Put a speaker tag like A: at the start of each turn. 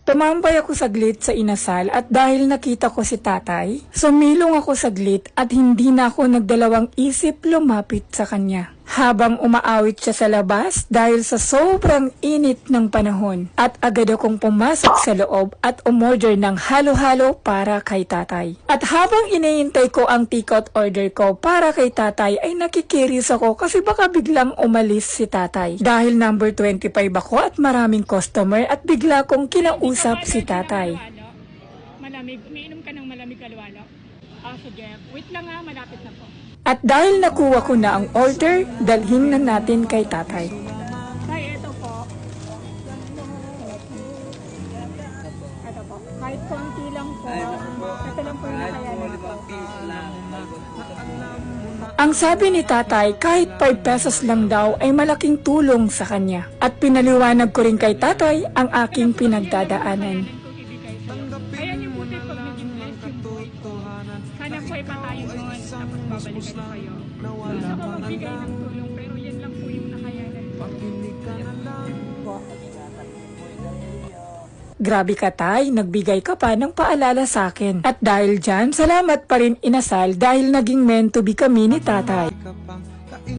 A: Tumambay ako saglit sa inasal at dahil nakita ko si tatay, sumilong ako saglit at hindi na ako nagdalawang isip lumapit sa kanya. Habang umaawit siya sa labas dahil sa sobrang init ng panahon at agad akong pumasok sa loob at umorder ng halo-halo para kay tatay. At habang iniintay ko ang take-out order ko para kay tatay ay nakikiris ako kasi baka biglang umalis si tatay. Dahil number 25 ako at maraming customer at bigla kong kinausap si tatay.
B: Malamig, umiinom ka ng malamig kalwalo? Sige, wait lang ha, malapit na po.
A: At dahil nakuha ko na ang order, dalhin na natin kay tatay.
B: Tay, ito po. Ito po. Kahit konti lang po. Ito lang po yung nakayanan ko.
A: Ang sabi ni tatay, kahit 5 pesos lang daw ay malaking tulong sa kanya. At pinaliwanag ko rin kay tatay ang aking pinagdadaanan.
B: Ayan yung puti pag naging bless yung buhay ko. Sana po ay patayo doon. Tapos babalikan ko kayo. Gusto ko magbigay ng tulong pero yan lang po yung nakayanan ko.
A: Grabe ka tay, nagbigay ka pa ng paalala sa akin. At dahil dyan, salamat pa rin inasal dahil naging meant to be kami ni tatay.